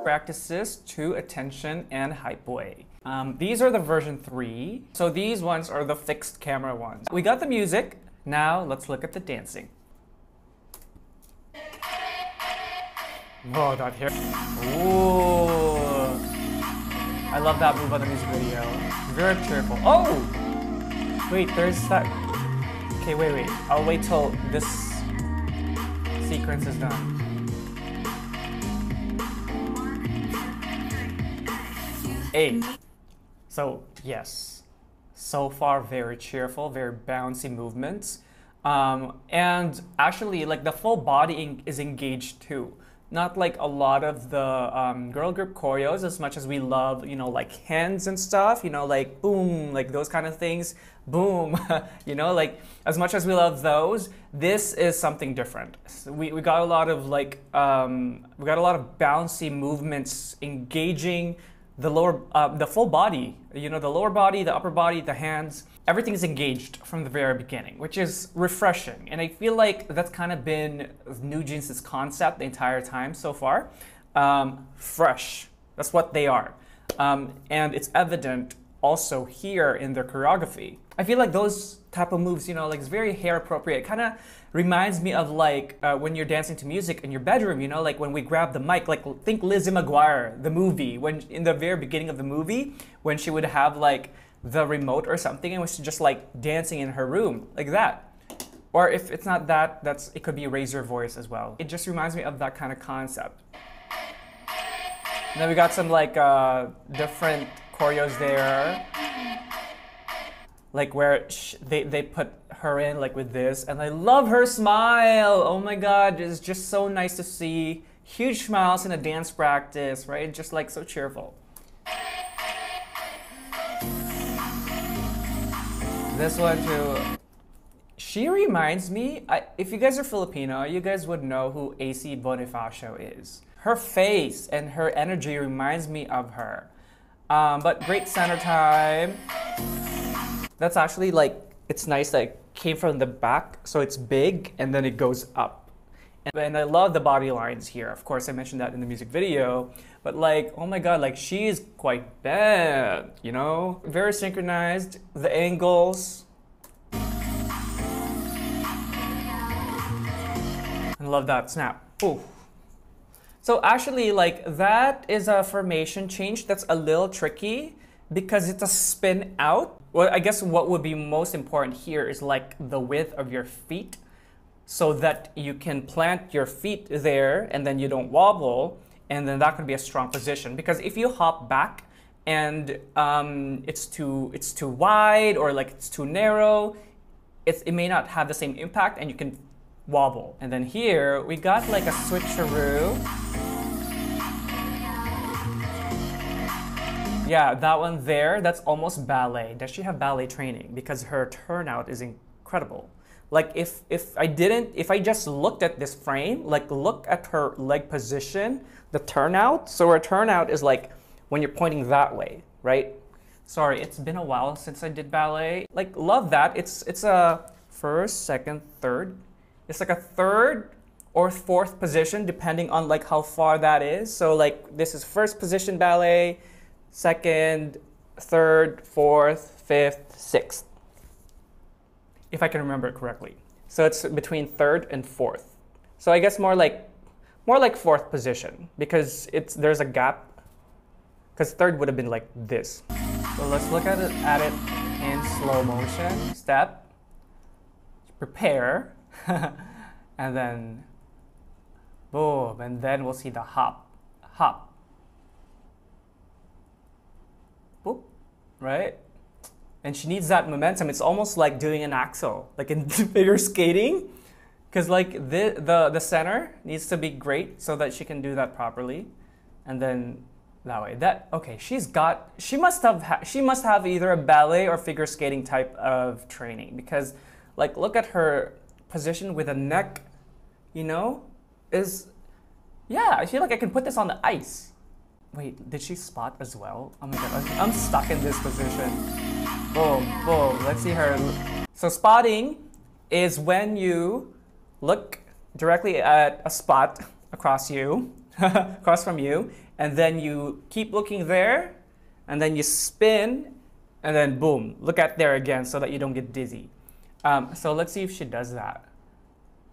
practices to attention and hype way. These are the version 3. So these ones are the fixed camera ones. We got the music. Now let's look at the dancing. Whoa, that hair. Ooh. I love that move on the music video. Very cheerful. Oh! Wait, there's that. Okay, wait. I'll wait till this sequence is done. Hey. So, yes. So far, very cheerful, very bouncy movements. And actually, like, the full body is engaged too. Not like a lot of the girl group choreos, as much as we love, you know, like hands and stuff, you know, like boom, like those kind of things, boom, you know, like as much as we love those, this is something different. So we got a lot of like, we got a lot of bouncy movements engaging the lower, the full body, you know, the lower body, the upper body, the hands, everything is engaged from the very beginning, which is refreshing. And I feel like that's kind of been NewJeans' concept the entire time so far. Fresh, that's what they are. And it's evident also here in their choreography. I feel like those type of moves, you know, like it's very hair appropriate. It kind of reminds me of like when you're dancing to music in your bedroom, you know, like when we grab the mic, like think Lizzie McGuire, the movie, when in the very beginning of the movie, when she would have like the remote or something and was just like dancing in her room, like that. Or if it's not that, it could be Razor Voice as well. It just reminds me of that kind of concept. And then we got some like different choreos there. Like where they put her in like with this, and I love her smile. Oh my God, it's just so nice to see. Huge smiles in a dance practice, right? Just like so cheerful. This one too. She reminds me, if you guys are Filipino, you guys would know who AC Bonifacio is. Her face and her energy reminds me of her. But great center time. That's actually like, it's nice that it came from the back, so it's big and then it goes up. And I love the body lines here. Of course, I mentioned that in the music video, but like, oh my God, like she is quite bad, you know? Very synchronized, the angles. I love that snap. Ooh. So actually, like that is a formation change that's a little tricky because it's a spin out. Well, I guess what would be most important here is like the width of your feet so that you can plant your feet there and then you don't wobble, and then that could be a strong position. Because if you hop back and it's too wide or like it's too narrow, it may not have the same impact and you can wobble. And then here we got like a switcheroo. Yeah, that one there, that's almost ballet. Does she have ballet training? Because her turnout is incredible. Like if I just looked at this frame, like look at her leg position, the turnout. So her turnout is like when you're pointing that way, right? Sorry, it's been a while since I did ballet. Like love that. It's a first, second, third. It's like a third or fourth position depending on like how far that is. So like this is first position ballet, second, third, fourth, fifth, sixth, if I can remember it correctly. So it's between third and fourth. So I guess more like fourth position because there's a gap. Because third would have been like this. So let's look at it in slow motion. Step, prepare, and then boom, and then we'll see the hop, hop. Right? And she needs that momentum. It's almost like doing an axel, like in figure skating. Because like the center needs to be great so that she can do that properly. And then that way. Okay, she must have either a ballet or figure skating type of training. Because like look at her position with a neck, you know, yeah, I feel like I can put this on the ice. Wait, did she spot as well? Oh my God, I'm stuck in this position. Boom, boom, let's see her. So spotting is when you look directly at a spot across you, across from you, and then you keep looking there, and then you spin, and then boom, look at there again so that you don't get dizzy. So let's see if she does that.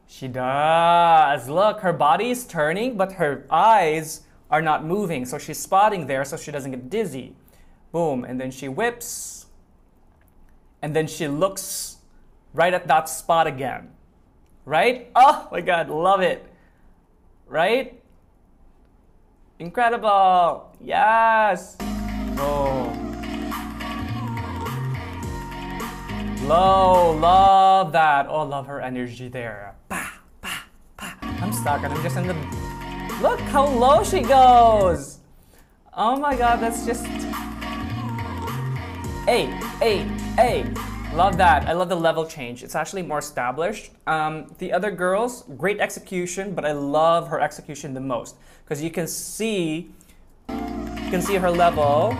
She does. Look, her body is turning, but her eyes are not moving. So she's spotting there so she doesn't get dizzy. Boom, and then she whips, and then she looks right at that spot again. Right? Oh my God, love it. Right? Incredible. Yes. Oh. Low, love that. Oh, love her energy there. Bah, bah, bah. I'm stuck and I'm just in the... Look how low she goes. Oh my God, that's just... Hey. Love that. I love the level change. It's actually more established. The other girls, great execution, but I love her execution the most because you can see her level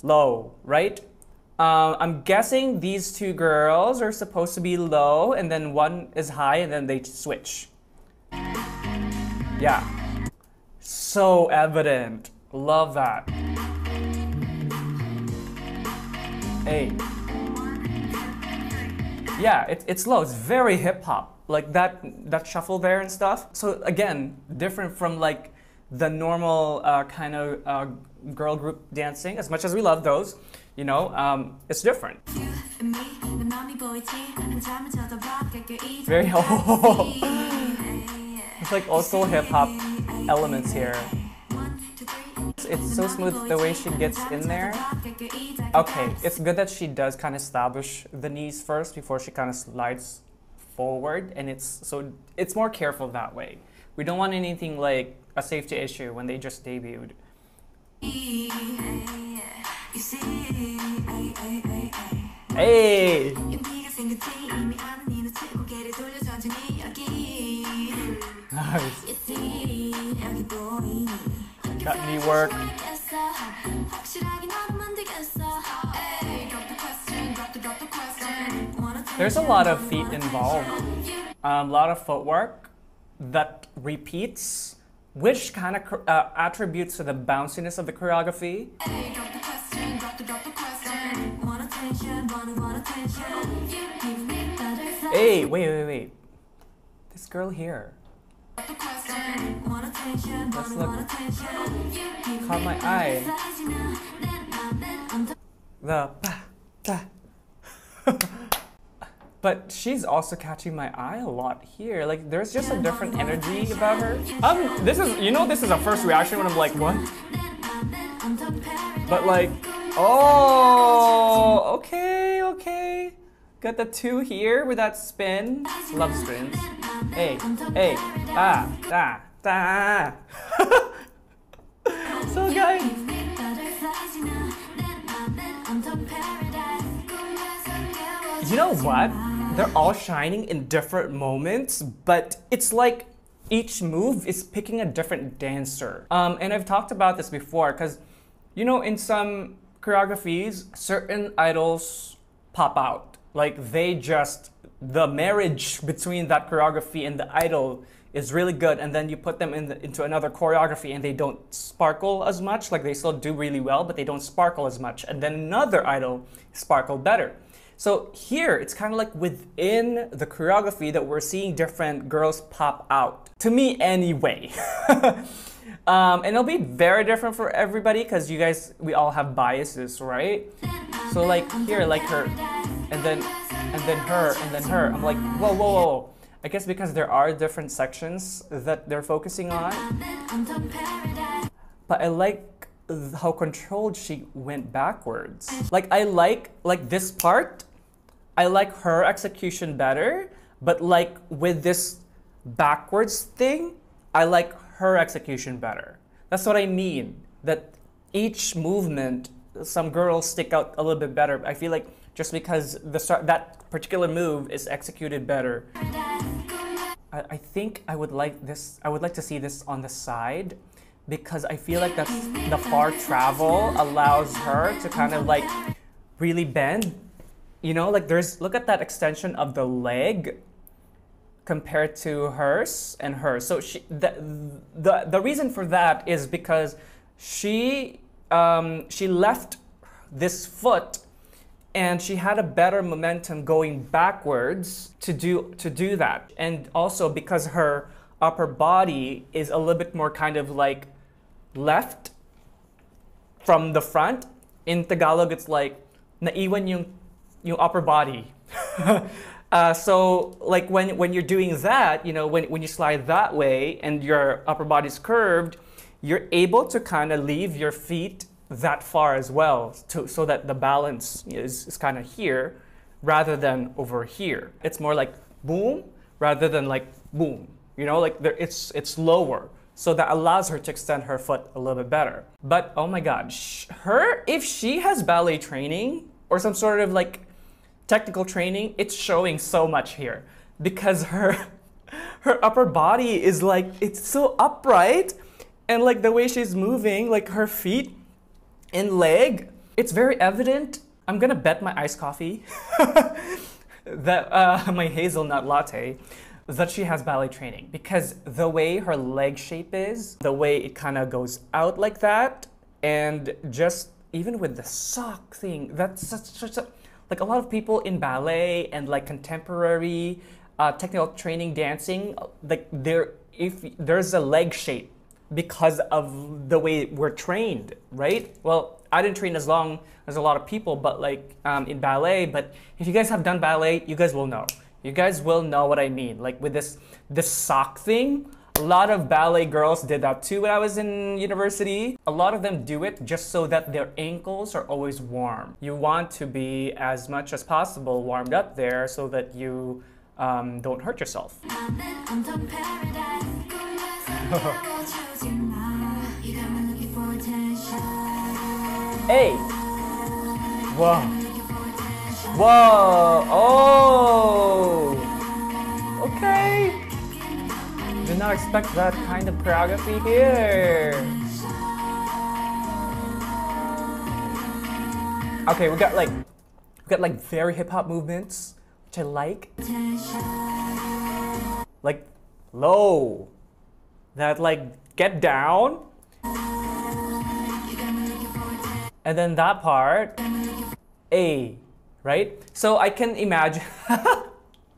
low, right? I'm guessing these two girls are supposed to be low, and then one is high, and then they switch. Yeah. So evident. Love that. Hey. Yeah, it's low. It's very hip hop. Like that shuffle there and stuff. So again, different from like the normal kind of girl group dancing. As much as we love those, you know, it's different. Very it's like old school hip hop elements here. It's so smooth the way she gets in there. Okay, it's good that she does kind of establish the knees first before she kind of slides forward, and it's more careful that way. We don't want anything like a safety issue when they just debuted. Hey! Nice. Got knee work. There's a lot of feet involved. A lot of footwork that repeats, which kind of attributes to the bounciness of the choreography. Hey, wait. This girl here. Let's look. Caught my eye. The but she's also catching my eye a lot here. Like there's just a different energy about her. This is a first reaction when I'm like, what? But like, oh, okay. Got the 2 here with that spin. Love spins. Hey, da. So guys. You know what? They're all shining in different moments, but it's like each move is picking a different dancer. And I've talked about this before because, you know, in some choreographies, certain idols pop out. Like the marriage between that choreography and the idol is really good, and then you put them into another choreography and they don't sparkle as much. Like they still do really well, but they don't sparkle as much. And then another idol sparkle better. So here, it's kind of like within the choreography that we're seeing different girls pop out. To me, anyway. And it'll be very different for everybody because we all have biases, right? So like here, like her, and then her, and then her. I'm like, whoa. I guess because there are different sections that they're focusing on. But I like how controlled she went backwards. Like I like this part, I like her execution better, but like with this backwards thing, I like her execution better. That's what I mean, that each movement, some girls stick out a little bit better. I feel like just because that particular move is executed better. I think I would like to see this on the side, because I feel like that's the far travel allows her to kind of like really bend. You know, like look at that extension of the leg. compared to hers and hers. So the reason for that is because she left this foot and she had a better momentum going backwards to do that. And also because her upper body is a little bit more kind of like left from the front. In Tagalog, it's like naiwan yung upper body. So like when you're doing that, you know, when you slide that way and your upper body's curved, you're able to kind of leave your feet that far as well, so that the balance is kind of here rather than over here. It's more like boom rather than like boom. You know, like it's lower. So that allows her to extend her foot a little bit better. But oh my God, if she has ballet training or some sort of like technical training, it's showing so much here because her upper body is like, it's so upright, and like the way she's moving, like her feet and leg, it's very evident. I'm gonna bet my iced coffee that my hazelnut latte, that she has ballet training, because the way her leg shape is, the way it kind of goes out like that, and just even with the sock thing, that's such a, like a lot of people in ballet and like contemporary technical training dancing, like if there's a leg shape because of the way we're trained, right? Well, I didn't train as long as a lot of people, but like in ballet, but if you guys have done ballet, you guys will know. You guys will know what I mean. Like with this sock thing, a lot of ballet girls did that too when I was in university. A lot of them do it just so that their ankles are always warm. You want to be as much as possible warmed up there so that you don't hurt yourself. Hey! Whoa! Whoa! Oh! Okay! Did not expect that kind of choreography here. Okay, we got like very hip hop movements, which I like. Like low. That like get down. And then that part, A, right? So I can imagine,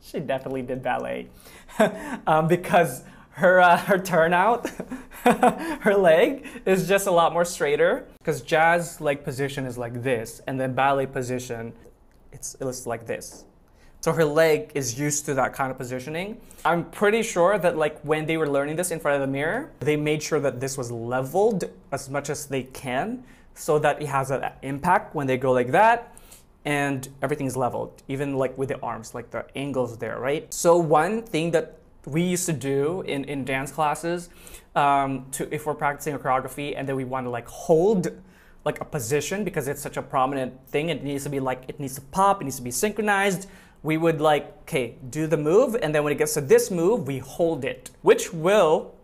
she definitely did ballet because her turnout, her leg is just a lot more straighter, because jazz leg position is like this, and then ballet position, it's like this. So her leg is used to that kind of positioning. I'm pretty sure that like when they were learning this in front of the mirror, they made sure that this was leveled as much as they can, so that it has an impact when they go like that, and everything's leveled, even like with the arms, like the angles there, right? So one thing that we used to do in dance classes, if we're practicing a choreography and then we want to like hold like a position because it's such a prominent thing, it needs to be like, it needs to pop, it needs to be synchronized. We would like, okay, do the move, and then when it gets to this move, we hold it, which will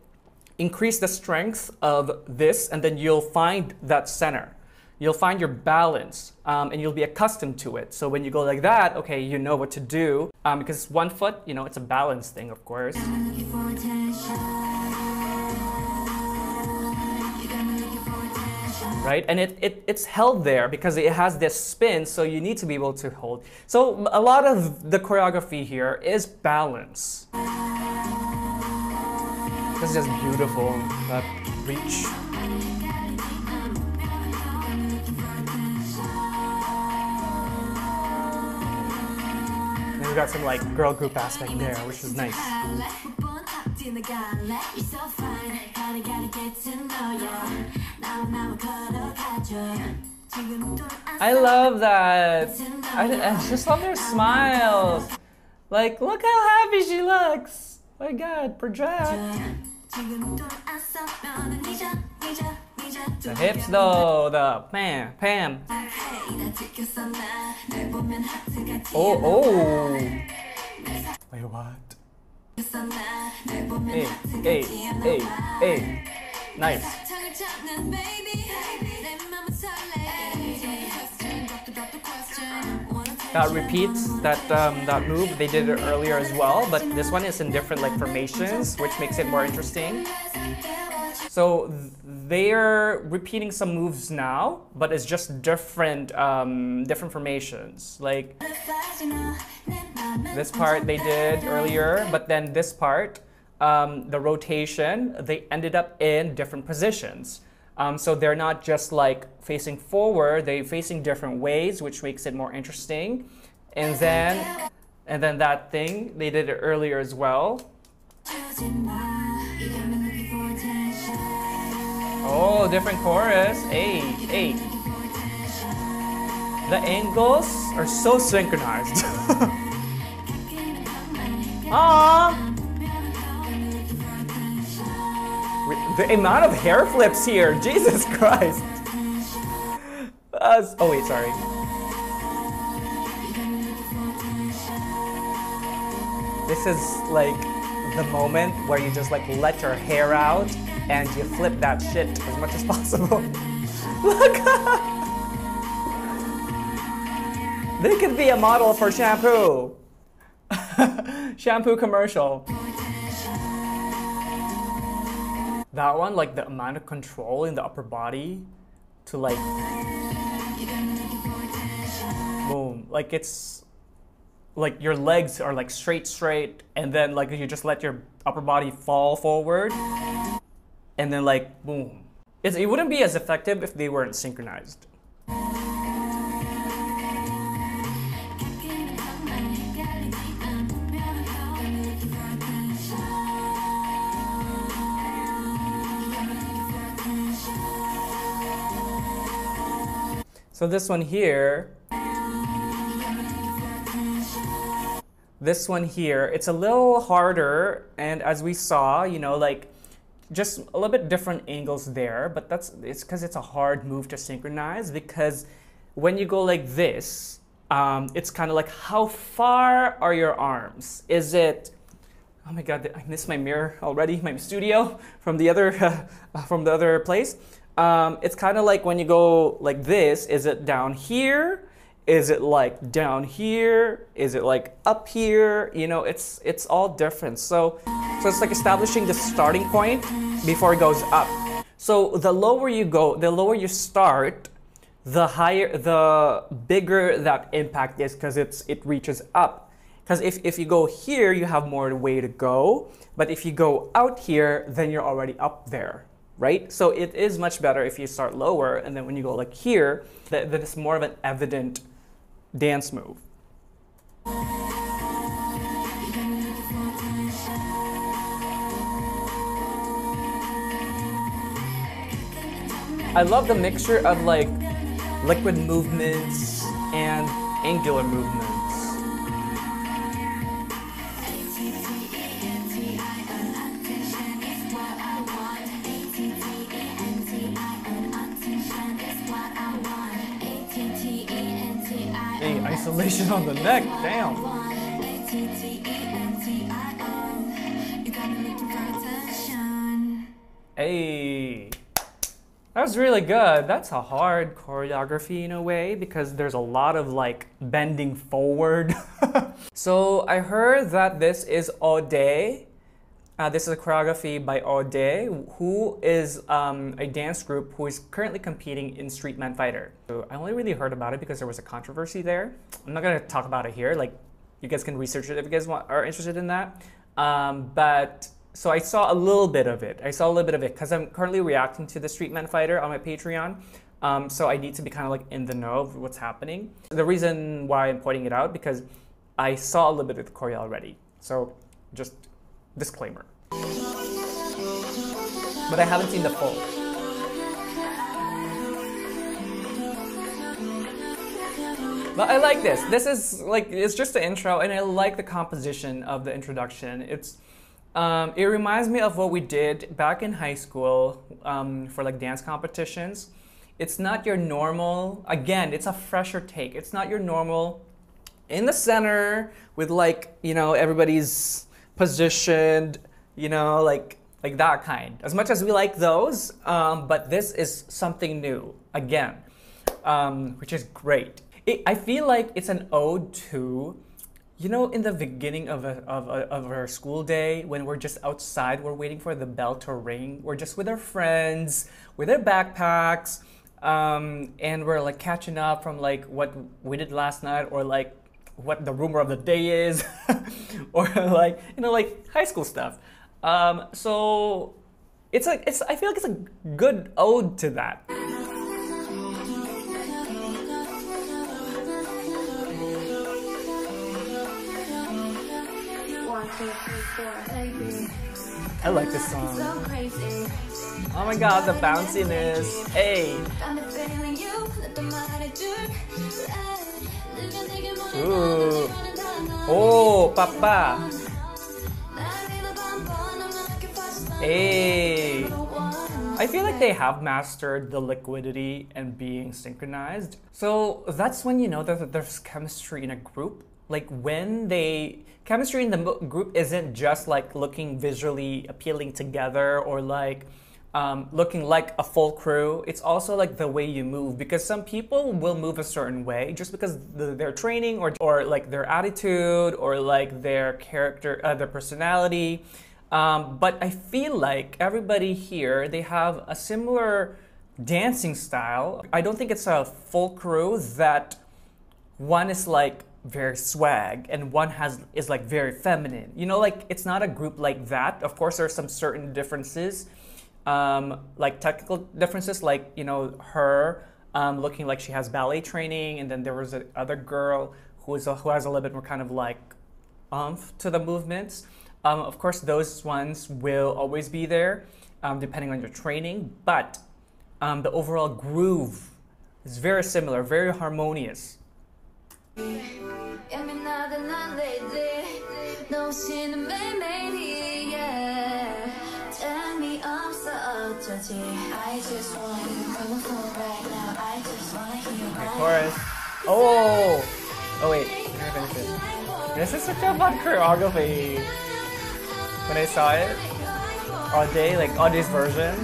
increase the strength of this, and then you'll find that center. You'll find your balance, and you'll be accustomed to it. So when you go like that, okay, you know what to do, because it's one foot, you know, it's a balance thing, of course. Right, and it's held there because it has this spin, so you need to be able to hold. So a lot of the choreography here is balance. This is just beautiful, that reach. And we got some like girl group aspect there, which is nice. I love that. I just love their smiles. Like, look how happy she looks. My God, project. The hips though, the Pam. Oh. Wait, what? Hey. Nice. that repeats that move. They did it earlier as well, but this one is in different like formations, which makes it more interesting. So they're repeating some moves now, but it's just different different formations. Like this part they did earlier, but then this part, the rotation, they ended up in different positions. So they're not just like facing forward, they're facing different ways, which makes it more interesting. And then that thing, they did it earlier as well. Oh, different chorus. Hey. The angles are so synchronized. Aww. The amount of hair flips here, Jesus Christ. Oh wait, sorry. This is like the moment where you just like let your hair out and you flip that shit as much as possible. Look! They could be a model for shampoo. Shampoo commercial. That one, like the amount of control in the upper body to like, boom, like it's like your legs are like straight, and then like you just let your upper body fall forward, and then like, boom. It wouldn't be as effective if they weren't synchronized. So this one here, it's a little harder, and as we saw, you know, like just a little bit different angles there, but it's because it's a hard move to synchronize, because when you go like this, it's kind of like, how far are your arms? Is it, oh my God, I missed my mirror already, my studio from the other place. It's kind of like when you go like this, is it down here? Is it like down here? Is it like up here? You know, it's all different. So it's like establishing the starting point before it goes up. So the lower you go, the lower you start, the bigger that impact is, because it reaches up. Because if you go here, you have more way to go. But if you go out here, then you're already up there. Right? So it is much better if you start lower, and then when you go like here, that it's more of an evident dance move. I love the mixture of like liquid movements and angular movements. Isolation on the neck, damn. Hey, that was really good. That's a hard choreography in a way, because there's a lot of like bending forward. So I heard that this is Ode. This is a choreography by Ode, who is a dance group who is currently competing in Streetman Fighter. So I only really heard about it because there was a controversy there. I'm not gonna talk about it here. Like, you guys can research it if you guys are interested in that. But so I saw a little bit of it. Because I'm currently reacting to the Streetman Fighter on my Patreon. So I need to be kind of like in the know of what's happening. The reason why I'm pointing it out, because I saw a little bit of the choreo already. So just disclaimer. But I haven't seen the full. But I like this. This is like, it's just the intro, and I like the composition of the introduction. It reminds me of what we did back in high school for like dance competitions. It's not your normal, again, it's a fresher take. It's not your normal in the center with like, you know, everybody's positioned, you know, like that kind. As much as we like those, but this is something new, again, which is great. I feel like it's an ode to, you know, in the beginning of our school day, when we're just outside, we're waiting for the bell to ring. We're just with our friends, with our backpacks, and we're like catching up from like what we did last night, or like what the rumor of the day is, or like, you know, like high school stuff. So it's like, I feel like it's a good ode to that. I like this song. Oh my god, the bounciness. Hey. Ooh. Oh, papa. Hey. I feel like they have mastered the liquidity and being synchronized. So that's when you know that there's chemistry in a group. Like when chemistry in the group isn't just like looking visually appealing together, or like looking like a full crew. It's also like the way you move, because some people will move a certain way just because their training, or like their attitude, or like their character, their personality. But I feel like everybody here, they have a similar dancing style. I don't think it's a full crew that one is like very swag and one is like very feminine. You know, like it's not a group like that. Of course, there are some certain differences, like technical differences, like, you know, her looking like she has ballet training, and then there was a other girl who has a little bit more kind of like oomph to the movements. Of course, those ones will always be there, depending on your training, but the overall groove is very similar, very harmonious. Chorus. Oh wait, let me finish it. This is such a fun choreography. When I saw it, Audrey, like Audrey's version.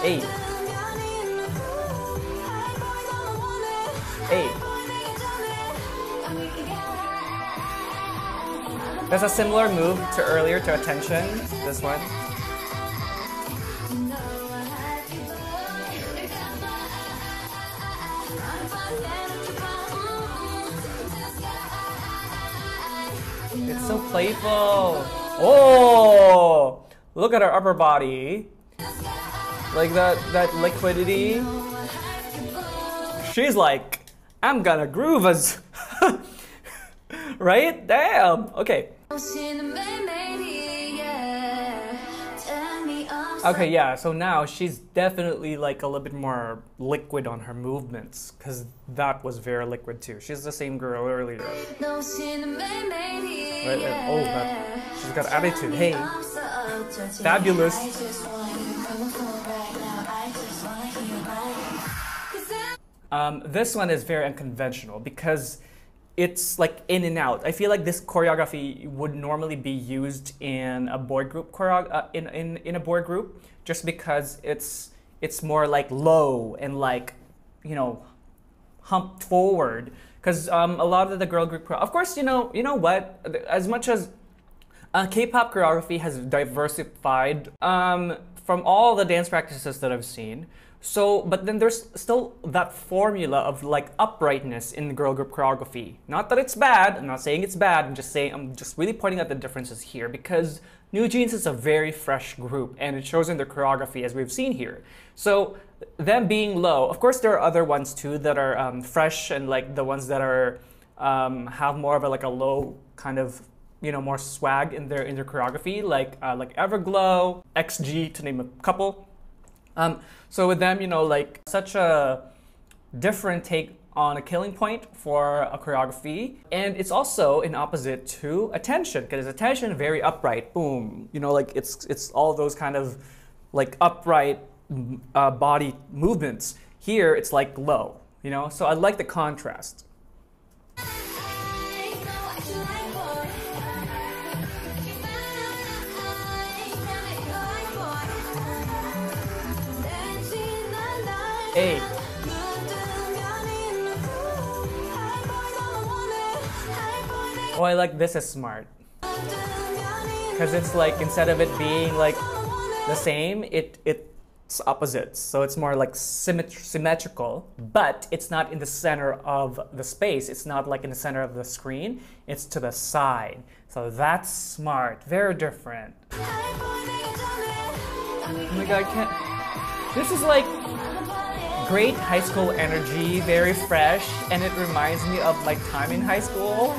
Hey. Hey. There's a similar move to earlier, to Attention, this one. It's so playful. Oh, look at her upper body. Like that liquidity. She's like, I'm gonna groove as right? Damn. Okay. Okay, yeah, so now she's definitely like a little bit more liquid on her movements, because that was very liquid too. She's the same girl earlier. Right, she's got attitude. Hey, fabulous. This one is very unconventional because it's like in and out. I feel like this choreography would normally be used in a boy group in a boy group, just because it's more like low and like, you know, humped forward. Because a lot of the girl group, of course, you know what? As much as K-pop choreography has diversified from all the dance practices that I've seen. So, but then there's still that formula of like uprightness in the girl group choreography. Not that it's bad, I'm not saying it's bad, I'm just really pointing out the differences here, because New Jeans is a very fresh group and it shows in their choreography as we've seen here. So, them being low, of course there are other ones too that are fresh, and like the ones that are have more of a low kind of, you know, more swag in their choreography, like Everglow, XG, to name a couple. So with them, you know, like such a different take on a killing point for a choreography. And it's also in opposite to Attention, because Attention very upright, boom. You know, like it's all those kind of like upright body movements. Here it's like low, you know? So I like the contrast. Hey. Oh, I like this is smart. Because it's like, instead of it being like the same, it's opposites. So it's more like symmetrical, but it's not in the center of the space. It's not like in the center of the screen. It's to the side. So that's smart. Very different. Oh my god, I can't. This is like great high school energy, very fresh, and it reminds me of my time in high school.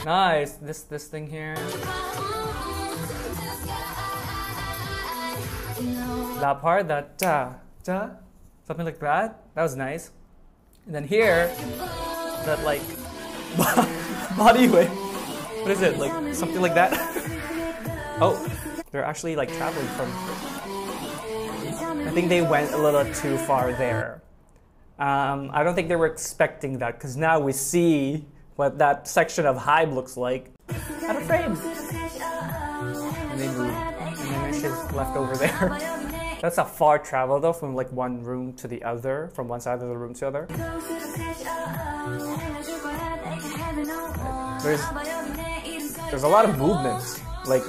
Nice, this thing here. That part, that something like that. That was nice. And then here, that like body weight. What is it? Like something like that? Oh, they're actually like traveling from. I think they went a little too far there. I don't think they were expecting that, because now we see what that section of Hybe looks like. Out of frame. And they move. And then she's left over there. That's a far travel though, from like one room to the other, from one side of the room to the other. There's a lot of movements, like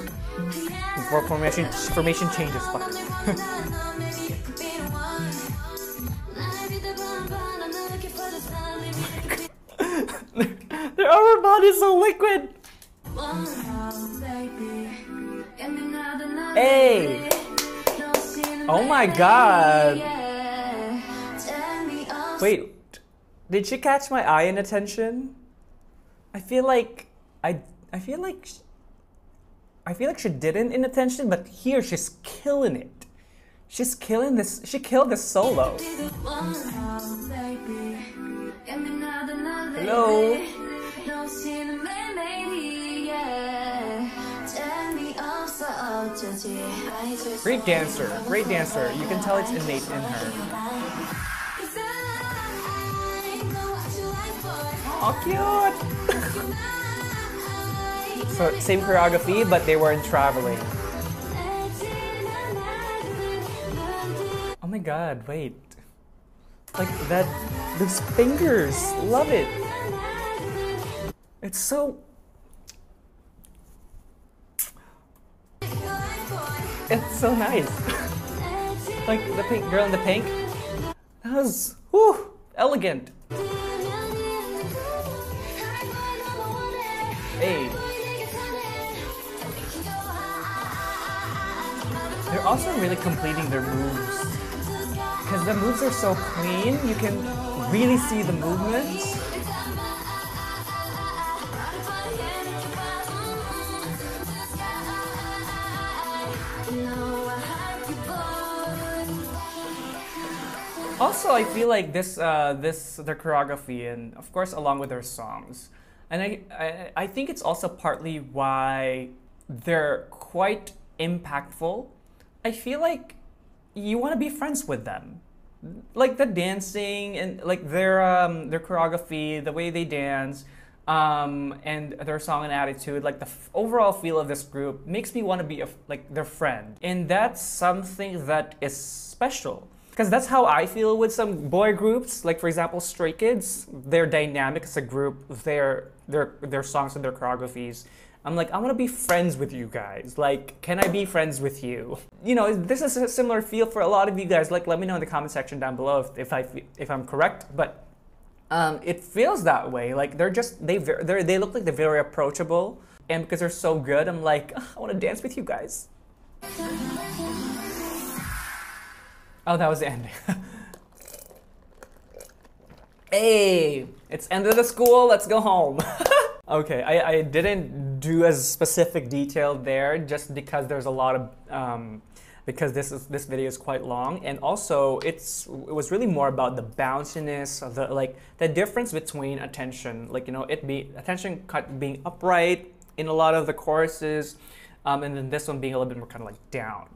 formation changes. Their upper body is so liquid. Hey! Oh my god! Wait, did she catch my eye and attention? I feel like she didn't in attention, but here she's killing it. She's killing this. She killed this solo. Hello. Great dancer. Great dancer. You can tell it's innate in her. Oh, cute. So same choreography, but they weren't traveling. Oh my god, wait. Like that, those fingers, love it. It's so... It's so nice. Like the pink girl in the pink. That was, whew, elegant. Hey. They're also really completing their moves. Because the moves are so clean, you can really see the movements. Also, I feel like their choreography, and of course along with their songs, and I think it's also partly why they're quite impactful. I feel like you want to be friends with them, like the dancing and like their choreography, the way they dance, and their song and attitude. Like the overall feel of this group makes me want to be like their friend, and that's something that is special. Because that's how I feel with some boy groups, like for example Stray Kids. They're dynamic as a group, their songs and their choreographies. I'm like, I want to be friends with you guys. Like, can I be friends with you? You know, this is a similar feel for a lot of you guys. Like, let me know in the comment section down below if I'm correct. But it feels that way. Like they look like they're very approachable, and because they're so good, I'm like, I want to dance with you guys. Oh, that was the ending. Hey, it's end of the school, let's go home. Okay, I didn't do as specific detail there just because there's a lot of, because this video is quite long, and also it was really more about the bounciness, of the difference between attention, like, you know, attention being upright in a lot of the choruses, and then this one being a little bit more kind of like down.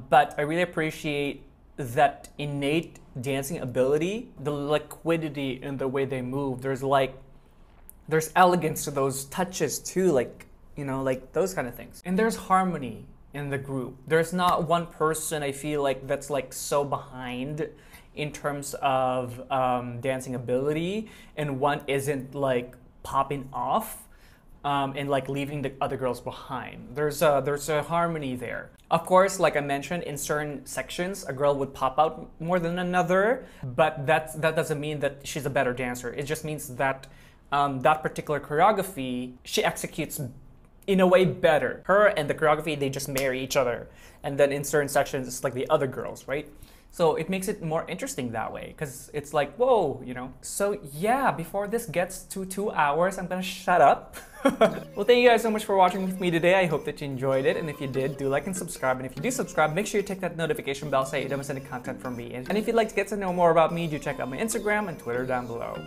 But I really appreciate that innate dancing ability, the liquidity in the way they move. There's elegance to those touches too, like, you know, like those kind of things. And there's harmony. in the group. There's not one person I feel like that's like so behind in terms of dancing ability, and one isn't like popping off and like leaving the other girls behind. There's a harmony there. Of course, like I mentioned, in certain sections, a girl would pop out more than another, but that doesn't mean that she's a better dancer. It just means that that particular choreography, she executes in a way better. Her and the choreography, they just marry each other. And then in certain sections, it's like the other girls, right? So it makes it more interesting that way, because it's like, whoa, you know? So yeah, before this gets to 2 hours, I'm gonna shut up. Well, thank you guys so much for watching with me today. I hope that you enjoyed it. And if you did, do like and subscribe. And if you do subscribe, make sure you take that notification bell so you don't miss any content from me. And if you'd like to get to know more about me, do check out my Instagram and Twitter down below.